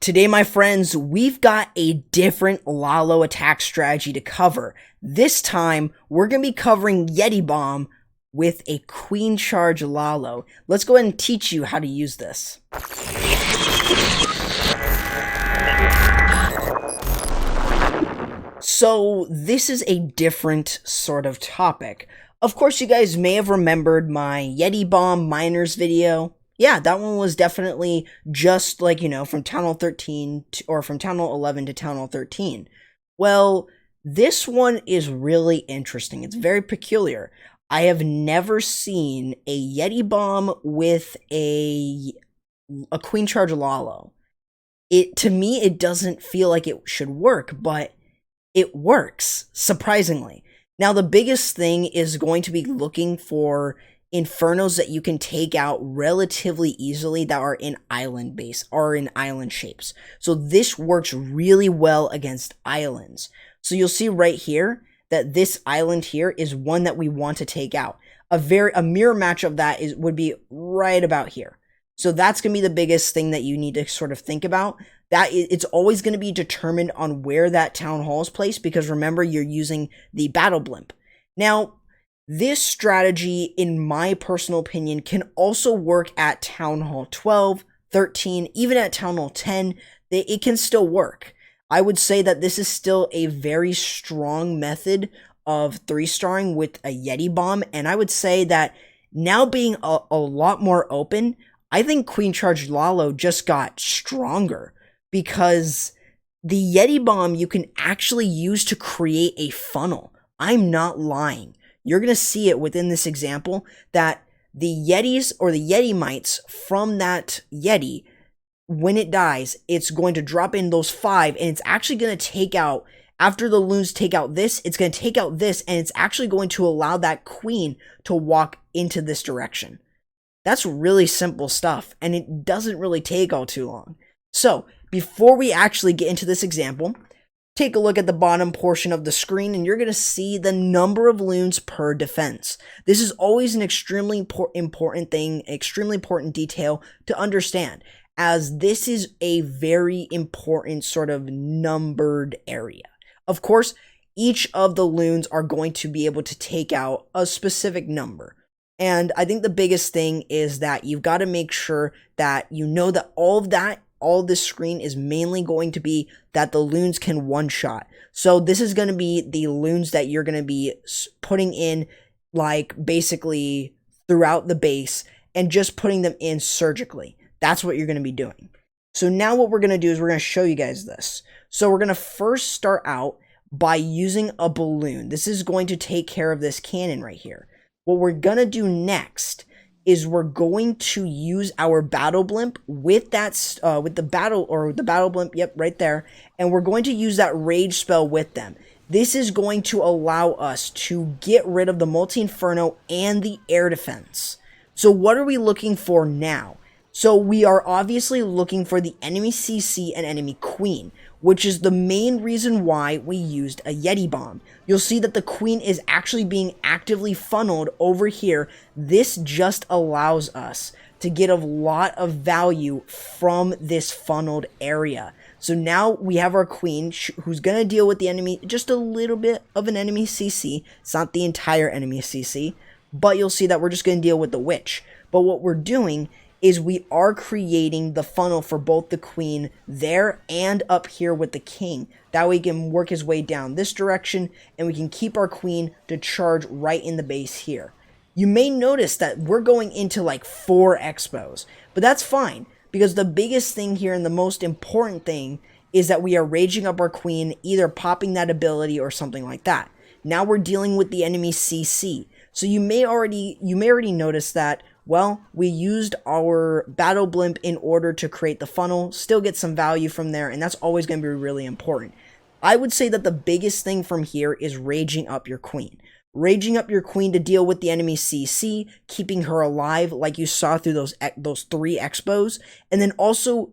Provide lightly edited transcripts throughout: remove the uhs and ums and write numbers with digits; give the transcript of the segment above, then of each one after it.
Today, my friends, we've got a different Lalo attack strategy to cover. This time, we're going to be covering YETI Bomb with a Queen Charge Lalo. Let's go ahead and teach you how to use this. So, this is a different sort of topic. Of course, you guys may have remembered my YETI Bomb miners video. Yeah, that one was definitely just like, from Town Hall 13 or from Town Hall 11 to Town Hall 13. Well, this one is really interesting. It's very peculiar. I have never seen a YETI Bomb with a Queen Charge Lalo. To me, it doesn't feel like it should work, but it works, surprisingly. Now, the biggest thing is going to be looking for infernos that you can take out relatively easily that are in island base or in island shapes. So this works really well against islands. So you'll see right here that this island here is one that we want to take out. A mirror match of that would be right about here. So that's going to be the biggest thing that you need to sort of think about. It's always going to be determined on where that town hall is placed, because remember, you're using the battle blimp. Now, this strategy, in my personal opinion, can also work at Town Hall 12, 13, even at Town Hall 10. It can still work. I would say that this is still a very strong method of 3-starring with a YETI Bomb, and I would say that now being a lot more open, I think Queen Charge Lalo just got stronger, because the YETI Bomb you can actually use to create a funnel. I'm not lying. You're going to see it within this example that the Yetis or the Yeti mites from that Yeti, when it dies, it's going to drop in those 5, and it's actually going to take out, after the loons take out this, it's going to take out this, and it's actually going to allow that queen to walk into this direction. That's really simple stuff, and it doesn't really take all too long. So, before we actually get into this example, take a look at the bottom portion of the screen, and you're going to see the number of loons per defense. This is always an extremely important thing, extremely important detail to understand, as this is a very important sort of numbered area. Of course, each of the loons are going to be able to take out a specific number. And I think the biggest thing is that you've got to make sure that you know that all this screen is mainly going to be that the loons can one-shot. So this is going to be the loons that you're going to be putting in, like, basically throughout the base and just putting them in surgically. That's what you're going to be doing. So now what we're going to do is we're going to show you guys this. So we're going to first start out by using a balloon. This is going to take care of this cannon right here. What we're going to do next is we're going to use our battle blimp with that with the battle blimp, yep, right there, and we're going to use that rage spell with them. This is going to allow us to get rid of the multi-inferno and the air defense. So what are we looking for now? So we are obviously looking for the enemy CC and enemy queen, which is the main reason why we used a YETI Bomb. You'll see that the queen is actually being actively funneled over here. This just allows us to get a lot of value from this funneled area. So now we have our queen who's going to deal with the enemy, just a little bit of an enemy CC. It's not the entire enemy CC, but you'll see that we're just going to deal with the witch. But what we're doing is we are creating the funnel for both the queen there and up here with the king. That way he can work his way down this direction, and we can keep our queen to charge right in the base here. You may notice that we're going into like 4 expos, but that's fine, because the biggest thing here and the most important thing is that we are raging up our queen, either popping that ability or something like that. Now we're dealing with the enemy CC. So you may already notice that, well, we used our battle blimp in order to create the funnel, still get some value from there, and that's always going to be really important. I would say that the biggest thing from here is raging up your queen. Raging up your queen to deal with the enemy CC, keeping her alive like you saw through those 3 expos, and then also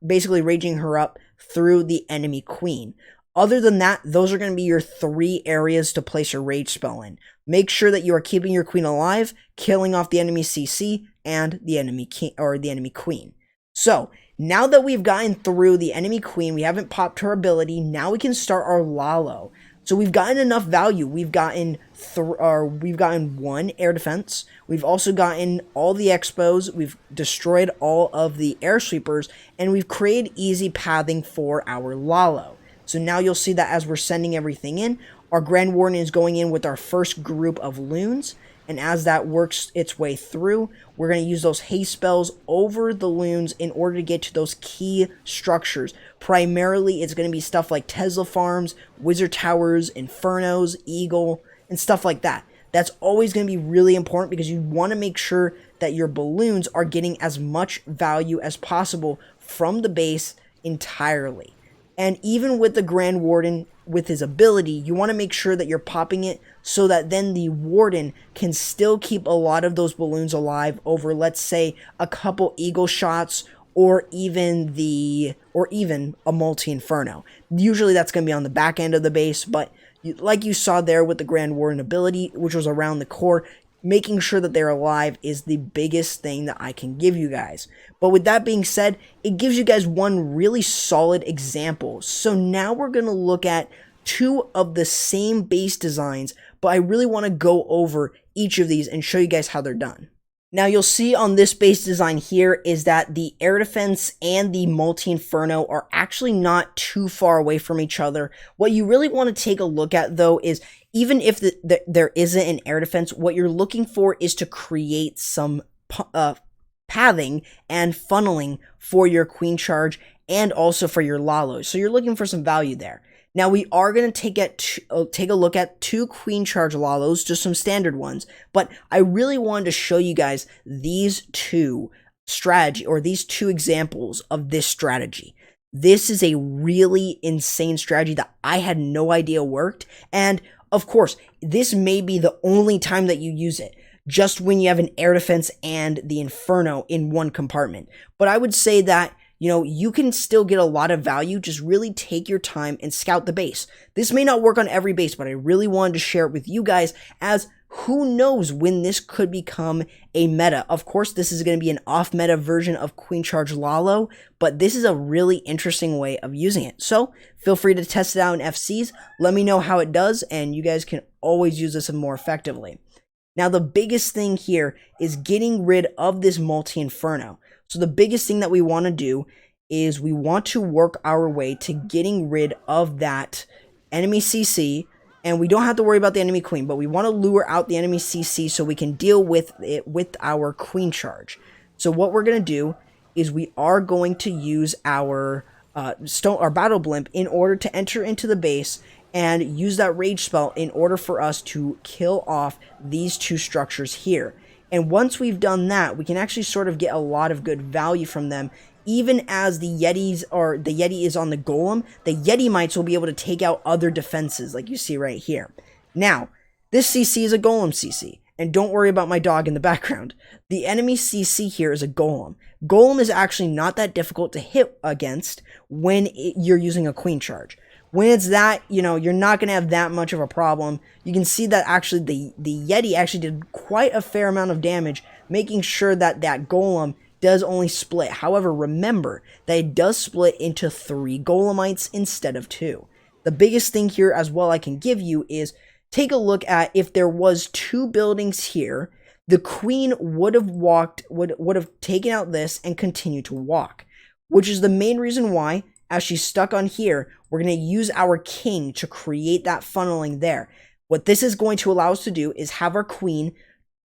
basically raging her up through the enemy queen. Other than that, those are going to be your 3 areas to place your rage spell in. Make sure that you are keeping your queen alive, killing off the enemy CC and the enemy king or the enemy queen. So Now that we've gotten through the enemy queen, we haven't popped her ability, now we can start our Lalo. So we've gotten enough value. We've gotten one air defense. We've also gotten all the expos. We've destroyed all of the air sweepers, and we've created easy pathing for our Lalo. So now you'll see that as we're sending everything in, our Grand Warden is going in with our first group of loons. And as that works its way through, we're going to use those haste spells over the loons in order to get to those key structures. Primarily, it's going to be stuff like Tesla farms, wizard towers, infernos, eagle, and stuff like that. That's always going to be really important because you want to make sure that your balloons are getting as much value as possible from the base entirely. And even with the Grand Warden, with his ability, you want to make sure that you're popping it so that then the Warden can still keep a lot of those balloons alive over, let's say, a couple eagle shots or even a multi-inferno. Usually that's going to be on the back end of the base, but like you saw there with the Grand Warden ability, which was around the core, making sure that they're alive is the biggest thing that I can give you guys. But with that being said, it gives you guys one really solid example. So now we're going to look at two of the same base designs, but I really want to go over each of these and show you guys how they're done. Now you'll see on this base design here is that the air defense and the multi-inferno are actually not too far away from each other. What you really want to take a look at though is even if there isn't an air defense, what you're looking for is to create some pathing and funneling for your Queen Charge and also for your Lalo. So you're looking for some value there. Now we are going to take a look at two Queen Charge Lalos, just some standard ones, but I really wanted to show you guys these two strategy or these two examples of this strategy. This is a really insane strategy that I had no idea worked, and of course, this may be the only time that you use it, just when you have an air defense and the inferno in one compartment. But I would say that, you can still get a lot of value. Just really take your time and scout the base. This may not work on every base, but I really wanted to share it with you guys, as who knows when this could become a meta. Of course, this is going to be an off-meta version of Queen Charge Lalo, but this is a really interesting way of using it. So feel free to test it out in FCs. Let me know how it does, and you guys can always use this more effectively. Now, the biggest thing here is getting rid of this multi-inferno. So the biggest thing that we want to do is we want to work our way to getting rid of that enemy CC, and we don't have to worry about the enemy queen, but we want to lure out the enemy CC so we can deal with it with our Queen Charge. So what we're going to do is we are going to use our battle blimp in order to enter into the base and use that rage spell in order for us to kill off these two structures here. And once we've done that, we can actually sort of get a lot of good value from them. Even as the Yeti is on the golem, the Yeti mites will be able to take out other defenses like you see right here. Now, this CC is a golem CC, and don't worry about my dog in the background. The enemy CC here is a golem. Golem is actually not that difficult to hit against when you're using a Queen Charge. When it's that, you're not going to have that much of a problem. You can see that actually the Yeti actually did quite a fair amount of damage, making sure that that golem does only split. However, remember that it does split into 3 golemites instead of 2. The biggest thing here as well I can give you is take a look at if there was 2 buildings here, the queen would have taken out this and continued to walk, which is the main reason why, as she's stuck on here, we're going to use our king to create that funneling there. What this is going to allow us to do is have our queen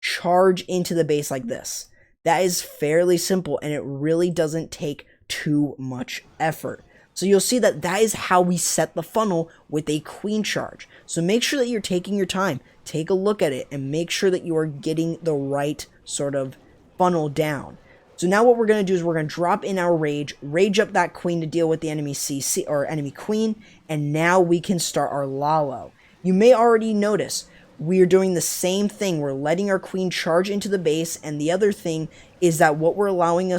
charge into the base like this. That is fairly simple, and it really doesn't take too much effort. So you'll see that that is how we set the funnel with a Queen Charge. So make sure that you're taking your time. Take a look at it and make sure that you are getting the right sort of funnel down. So now what we're going to do is we're going to drop in our rage up that queen to deal with the enemy CC or enemy queen, and now we can start our Lalo. You may already notice we are doing the same thing. We're letting our queen charge into the base, and the other thing is that what we're allowing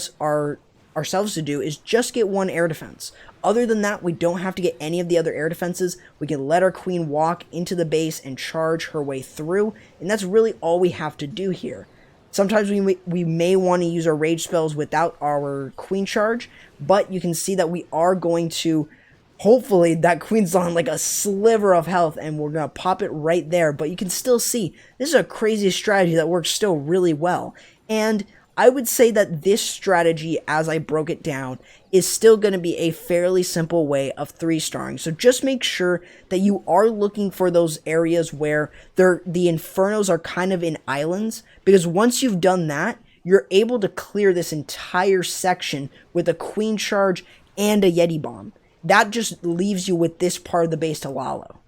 ourselves to do is just get 1 air defense. Other than that, we don't have to get any of the other air defenses. We can let our queen walk into the base and charge her way through, and that's really all we have to do here. Sometimes we may want to use our rage spells without our Queen Charge, but you can see that we are going to, hopefully that Queen's on like a sliver of health and we're going to pop it right there. But you can still see this is a crazy strategy that works still really well. And I would say that this strategy, as I broke it down, is still going to be a fairly simple way of 3-starring. So just make sure that you are looking for those areas where the Infernos are kind of in islands, because once you've done that, you're able to clear this entire section with a Queen Charge and a Yeti Bomb. That just leaves you with this part of the base to Lalo.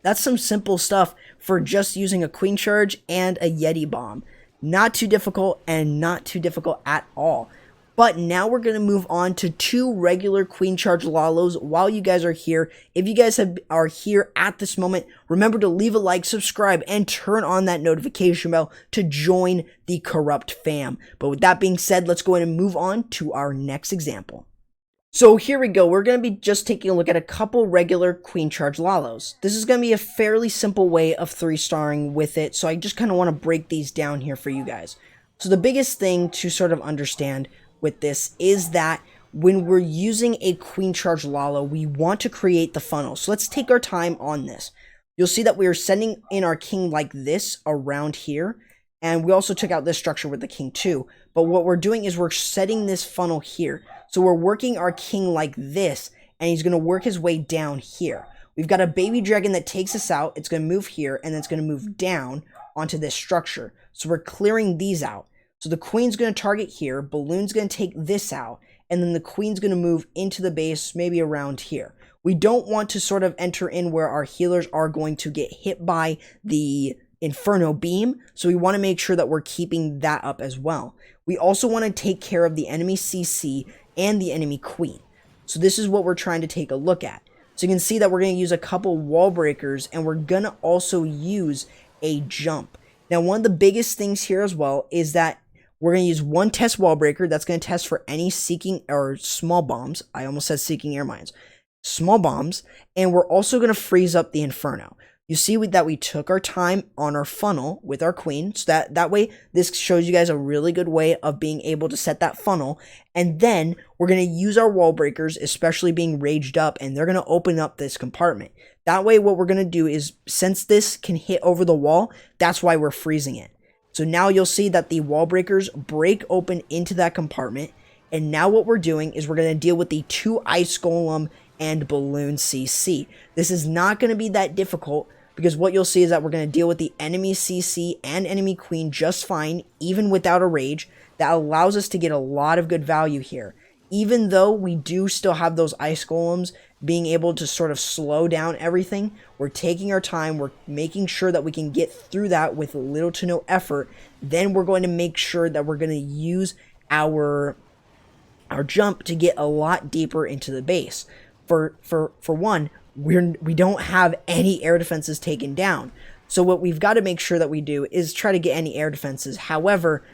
That's some simple stuff for just using a Queen Charge and a Yeti Bomb. Not too difficult, and not too difficult at all. But now we're going to move on to 2 regular Queen Charge Lalos while you guys are here. If you guys are here at this moment, remember to leave a like, subscribe, and turn on that notification bell to join the Corrupt fam. But with that being said, let's go ahead and move on to our next example. So here we go. We're going to be just taking a look at a couple regular Queen Charge Lalos. This is going to be a fairly simple way of 3-starring with it, so I just kind of want to break these down here for you guys. So the biggest thing to sort of understand with this is that when we're using a Queen Charge Lalo, we want to create the funnel. So let's take our time on this. You'll see that we are sending in our king like this around here, and we also took out this structure with the king too. But what we're doing is we're setting this funnel here. So we're working our king like this, and he's going to work his way down here. We've got a baby dragon that takes us out. It's going to move here, and then it's going to move down onto this structure. So we're clearing these out. So the queen's going to target here. Balloon's going to take this out, and then the queen's going to move into the base, maybe around here. We don't want to sort of enter in where our healers are going to get hit by the Inferno beam, so we want to make sure that we're keeping that up as well. We also want to take care of the enemy CC and the enemy queen. So this is what we're trying to take a look at. So you can see that we're going to use a couple wall breakers, and we're going to also use a jump. Now, one of the biggest things here as well is that we're going to use one test wall breaker that's going to test for any seeking or small bombs. I almost said seeking air mines. Small bombs, and we're also going to freeze up the Inferno. You see that we took our time on our funnel with our queen, so that way this shows you guys a really good way of being able to set that funnel. And then we're going to use our wall breakers, especially being raged up, and they're going to open up this compartment. That way what we're going to do is, since this can hit over the wall, that's why we're freezing it. So now you'll see that the wall breakers break open into that compartment, and now what we're doing is we're going to deal with the 2 ice golem and balloon CC. This is not going to be that difficult, because what you'll see is that we're going to deal with the enemy CC and enemy queen just fine, even without a rage. That allows us to get a lot of good value here. Even though we do still have those ice golems being able to sort of slow down everything, we're taking our time, we're making sure that we can get through that with little to no effort. Then we're going to make sure that we're going to use our jump to get a lot deeper into the base. For one, we don't have any air defenses taken down. So what we've got to make sure that we do is try to get any air defenses. However,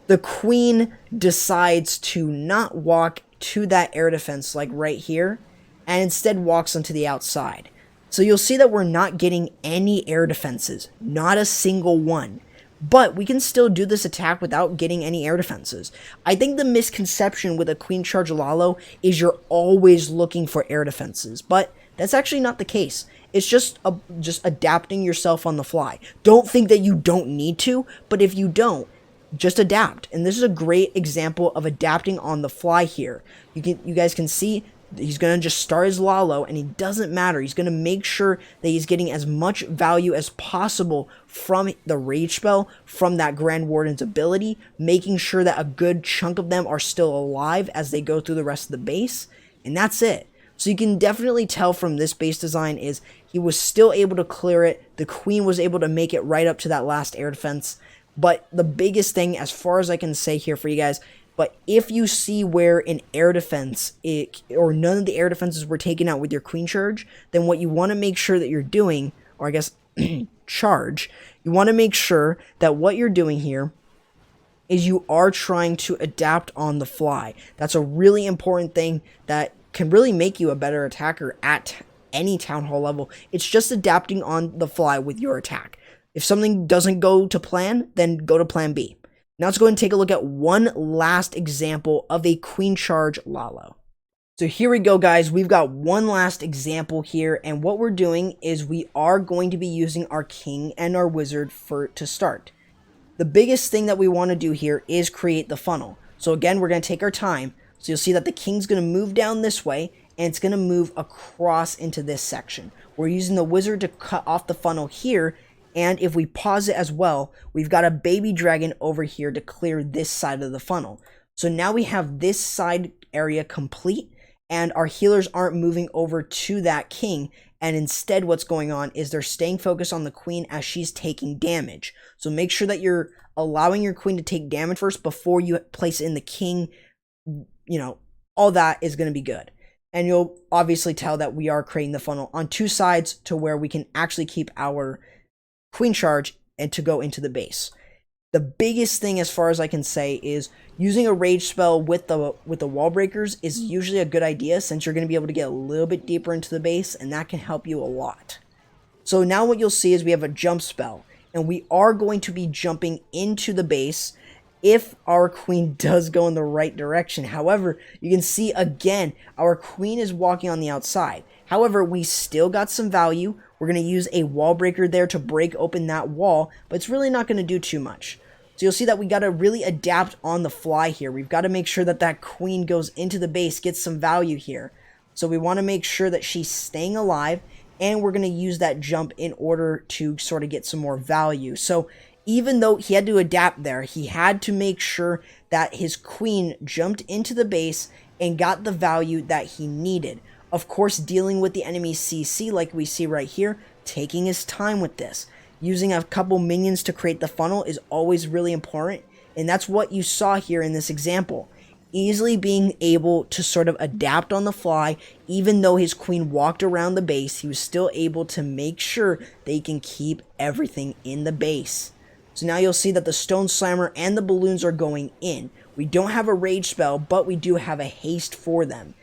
the queen decides to not walk to that air defense like right here, and instead walks onto the outside. So you'll see that we're not getting any air defenses, not a single one. But we can still do this attack without getting any air defenses. I think the misconception with a Queen Charge Lalo is you're always looking for air defenses, but that's actually not the case. It's just adapting yourself on the fly. Don't think that you don't need to, but if you don't, just adapt. And this is a great example of adapting on the fly here. You guys can see he's going to just start his Lalo, and it doesn't matter. He's going to make sure that he's getting as much value as possible from the rage spell, from that Grand Warden's ability, making sure that a good chunk of them are still alive as they go through the rest of the base, and that's it. So you can definitely tell from this base design is he was still able to clear it. The queen was able to make it right up to that last air defense. But the biggest thing, as far as I can say here for you guys, but if you see where an air defense, or none of the air defenses were taken out with your Queen Charge, then what you want to make sure that you're doing, or I guess charge, you want to make sure that what you're doing here is you are trying to adapt on the fly. That's a really important thing that can really make you a better attacker at any Town Hall level. It's just adapting on the fly with your attack. If something doesn't go to plan, then go to plan B. Now let's go ahead and take a look at one last example of a Queen Charge Lalo. So here we go, guys. We've got one last example here, and what we're doing is we are going to be using our king and our wizard to start. The biggest thing that we want to do here is create the funnel. So again, we're going to take our time. So you'll see that the king's going to move down this way, and it's going to move across into this section. We're using the wizard to cut off the funnel here, and if we pause it as well, we've got a baby dragon over here to clear this side of the funnel. So now we have this side area complete, and our healers aren't moving over to that king, and instead what's going on is they're staying focused on the queen as she's taking damage. So make sure that you're allowing your queen to take damage first before you place in the king. You know, all that is going to be good. And you'll obviously tell that we are creating the funnel on two sides to where we can actually keep our Queen Charge and to go into the base. The biggest thing, as far as I can say, is using a rage spell with the wall breakers is usually a good idea, since you're going to be able to get a little bit deeper into the base, and that can help you a lot. So now what you'll see is we have a jump spell, and we are going to be jumping into the base if our queen does go in the right direction. However, you can see again, our queen is walking on the outside. However, we still got some value. We're going to use a wall breaker there to break open that wall, but it's really not going to do too much. So you'll see that we got to really adapt on the fly here. We've got to make sure that that queen goes into the base, gets some value here. So we want to make sure that she's staying alive, and we're going to use that jump in order to sort of get some more value. So even though he had to adapt there, he had to make sure that his queen jumped into the base and got the value that he needed. Of course, dealing with the enemy CC like we see right here, taking his time with this. Using a couple minions to create the funnel is always really important, and that's what you saw here in this example. Easily being able to sort of adapt on the fly. Even though his queen walked around the base, he was still able to make sure they can keep everything in the base. So now you'll see that the Stone Slammer and the balloons are going in. We don't have a rage spell, but we do have a haste for them.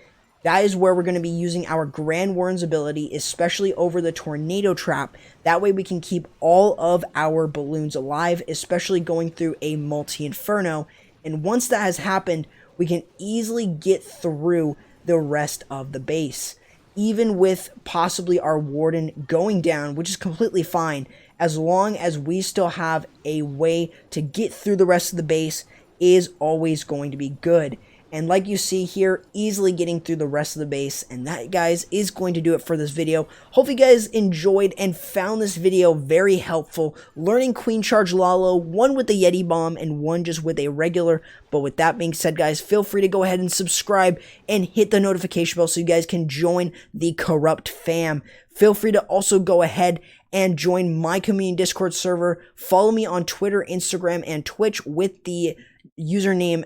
That is where we're going to be using our Grand Warden's ability, especially over the Tornado Trap. That way we can keep all of our balloons alive, especially going through a multi-inferno. And once that has happened, we can easily get through the rest of the base. Even with possibly our Warden going down, which is completely fine, as long as we still have a way to get through the rest of the base is always going to be good. And like you see here, easily getting through the rest of the base. And that, guys, is going to do it for this video. Hope you guys enjoyed and found this video very helpful. Learning Queen Charge Lalo, one with the Yeti Bomb and one just with a regular. But with that being said, guys, feel free to go ahead and subscribe and hit the notification bell so you guys can join the Corrupt fam. Feel free to also go ahead and join my community Discord server. Follow me on Twitter, Instagram, and Twitch with the username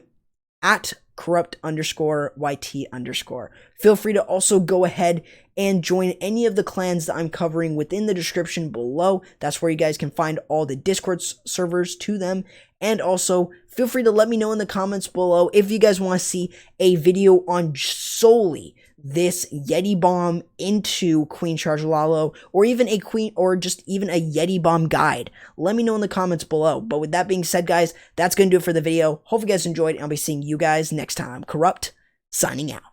at CorruptYT_. Feel free to also go ahead and join any of the clans that I'm covering within the description below. That's where you guys can find all the Discord servers to them. And also, feel free to let me know in the comments below if you guys want to see a video on solely this Yeti Bomb into Queen Charge Lalo, or even a Queen, or just even a Yeti Bomb guide. Let me know in the comments below. But with that being said, guys, that's going to do it for the video. Hope you guys enjoyed, and I'll be seeing you guys next time. Corrupt, signing out.